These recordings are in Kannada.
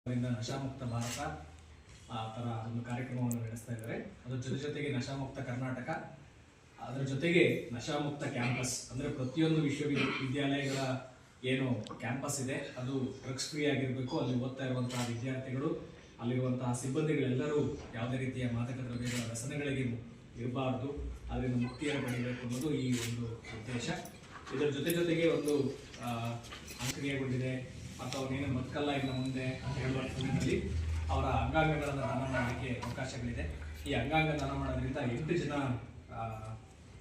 ನಶಾಮುಕ್ತ ಭಾರತ ಆ ಥರ ಒಂದು ಕಾರ್ಯಕ್ರಮವನ್ನು ನಡೆಸ್ತಾ ಇದ್ದಾರೆ. ಅದರ ಜೊತೆಗೆ ನಶಾಮುಕ್ತ ಕರ್ನಾಟಕ, ಅದರ ಜೊತೆಗೆ ನಶಾಮುಕ್ತ ಕ್ಯಾಂಪಸ್ ಅಂದರೆ ಪ್ರತಿಯೊಂದು ವಿಶ್ವವಿದ್ಯಾಲಯಗಳ ಏನು ಕ್ಯಾಂಪಸ್ ಇದೆ ಅದು ಡ್ರಗ್ಸ್ ಫ್ರೀ ಆಗಿರಬೇಕು. ಅಲ್ಲಿ ಓದ್ತಾ ಇರುವಂತಹ ವಿದ್ಯಾರ್ಥಿಗಳು, ಅಲ್ಲಿರುವಂತಹ ಸಿಬ್ಬಂದಿಗಳೆಲ್ಲರೂ ಯಾವುದೇ ರೀತಿಯ ಮಾದಕ ದ್ರವ್ಯಗಳ ವ್ಯಸನಗಳಿಗೆ ಇರಬಾರ್ದು, ಅದರಿಂದ ಮುಕ್ತಿಯನ್ನು ಪಡೆಯಬೇಕು ಅನ್ನೋದು ಈ ಒಂದು ಉದ್ದೇಶ. ಇದರ ಜೊತೆಗೆ ಒಂದು ಅಂಕಣೀಯಗೊಂಡಿದೆ ಮತ್ತು ಅವನೇನು ಬದುಕಲ್ಲ ಇನ್ನು ಮುಂದೆ ಅಂತ ಹೇಳುವ ಸಮಯದಲ್ಲಿ ಅವರ ಅಂಗಾಂಗಗಳನ್ನು ದಾನ ಮಾಡಲಿಕ್ಕೆ ಅವಕಾಶಗಳಿದೆ. ಈ ಅಂಗಾಂಗ ದಾನ ಮಾಡೋದ್ರಿಂದ 8 ಜನ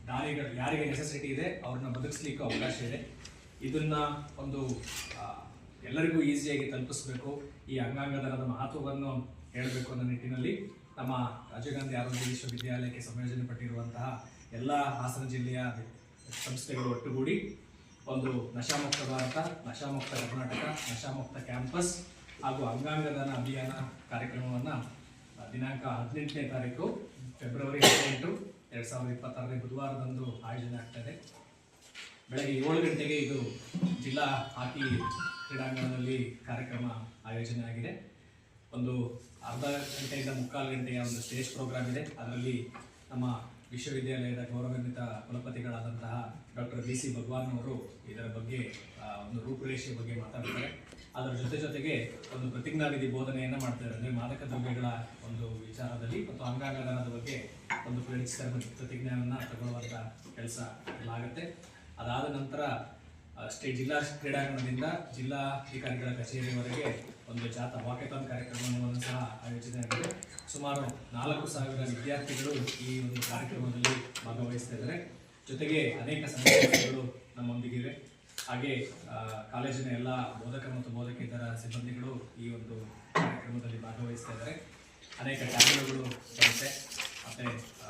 ದಾನಿಗಳು ಯಾರಿಗೆ ನೆಸೆಸಿಟಿ ಇದೆ ಅವ್ರನ್ನ ಬದುಕಿಸ್ಲಿಕ್ಕೂ ಅವಕಾಶ ಇದೆ. ಇದನ್ನ ಒಂದು ಎಲ್ಲರಿಗೂ ಈಸಿಯಾಗಿ ತಲುಪಿಸ್ಬೇಕು, ಈ ಅಂಗಾಂಗ ದಾನದ ಮಹತ್ವವನ್ನು ಹೇಳಬೇಕು ಅನ್ನೋ ನಿಟ್ಟಿನಲ್ಲಿ ನಮ್ಮ ರಾಜೀವ್ ಗಾಂಧಿ ಆರೋಗ್ಯ ವಿಶ್ವವಿದ್ಯಾಲಯಕ್ಕೆ ಸಂಯೋಜನೆ ಪಟ್ಟಿರುವಂತಹ ಎಲ್ಲ ಹಾಸನ ಜಿಲ್ಲೆಯ ಸಂಸ್ಥೆಗಳು ಒಟ್ಟುಗೂಡಿ ಒಂದು ನಶಾಮುಕ್ತ ಭಾರತ, ನಶಾಮುಕ್ತ ಕರ್ನಾಟಕ, ನಶಾಮುಕ್ತ ಕ್ಯಾಂಪಸ್ ಹಾಗೂ ಅಂಗಾಂಗದಾನ ಅಭಿಯಾನ ಕಾರ್ಯಕ್ರಮವನ್ನು ದಿನಾಂಕ 18ನೇ ತಾರೀಕು ಫೆಬ್ರವರಿ 18, 2026 ಬುಧವಾರದಂದು ಆಯೋಜನೆ ಆಗ್ತದೆ. ಬೆಳಗ್ಗೆ 7 ಗಂಟೆಗೆ ಇದು ಜಿಲ್ಲಾ ಹಾಕಿ ಕ್ರೀಡಾಂಗಣದಲ್ಲಿ ಕಾರ್ಯಕ್ರಮ ಆಯೋಜನೆ ಆಗಿದೆ. ಒಂದು ಅರ್ಧ ಗಂಟೆಯಿಂದ 3/4 ಗಂಟೆಯ ಒಂದು ಸ್ಟೇಜ್ ಪ್ರೋಗ್ರಾಮ್ ಇದೆ. ಅದರಲ್ಲಿ ನಮ್ಮ ವಿಶ್ವವಿದ್ಯಾಲಯದ ಗೌರವಾನ್ವಿತ ಕುಲಪತಿಗಳಾದಂತಹ ಡಾಕ್ಟರ್ BC ಭಗವಾನ್ ಅವರು ಇದರ ಬಗ್ಗೆ ಒಂದು ರೂಪುರೇಷೆ ಬಗ್ಗೆ ಮಾತಾಡ್ತಾರೆ. ಅದರ ಜೊತೆಗೆ ಒಂದು ಪ್ರತಿಜ್ಞಾವಿಧಿ ಬೋಧನೆಯನ್ನು ಮಾಡ್ತಾರೆ. ಅಂದರೆ ಮಾದಕ ದ್ರವ್ಯಗಳ ಒಂದು ವಿಚಾರದಲ್ಲಿ ಮತ್ತು ಅಂಗಾಂಗ ದಾನದ ಬಗ್ಗೆ ಒಂದು ಪ್ರತಿಜ್ಞೆಯನ್ನು ತಗೊಳ್ಳುವಂಥ ಕೆಲಸ ಆಗುತ್ತೆ. ಅದಾದ ನಂತರ ಜಿಲ್ಲಾ ಕ್ರೀಡಾಂಗಣದಿಂದ ಜಿಲ್ಲಾಧಿಕಾರಿಗಳ ಕಚೇರಿಯವರೆಗೆ ಒಂದು ಜಾಥಾ ವಾಕಥಾನ್ ಕಾರ್ಯಕ್ರಮವನ್ನು ಸಹ ಆಯೋಜನೆ ಆಗಿದೆ. ಸುಮಾರು 4,000 ವಿದ್ಯಾರ್ಥಿಗಳು ಈ ಒಂದು ಕಾರ್ಯಕ್ರಮದಲ್ಲಿ ಭಾಗವಹಿಸ್ತಾ ಇದ್ದಾರೆ. ಜೊತೆಗೆ ಅನೇಕ ಸಂಘಟನೆಗಳು ನಮ್ಮೊಂದಿಗಿವೆ. ಹಾಗೆ ಕಾಲೇಜಿನ ಎಲ್ಲ ಬೋಧಕ ಮತ್ತು ಬೋಧಕೇತರ ಸಿಬ್ಬಂದಿಗಳು ಈ ಒಂದು ಕಾರ್ಯಕ್ರಮದಲ್ಲಿ ಭಾಗವಹಿಸ್ತಾ ಇದ್ದಾರೆ. ಅನೇಕ ಟ್ಯಾಬ್ಲೆಟ್ಗಳು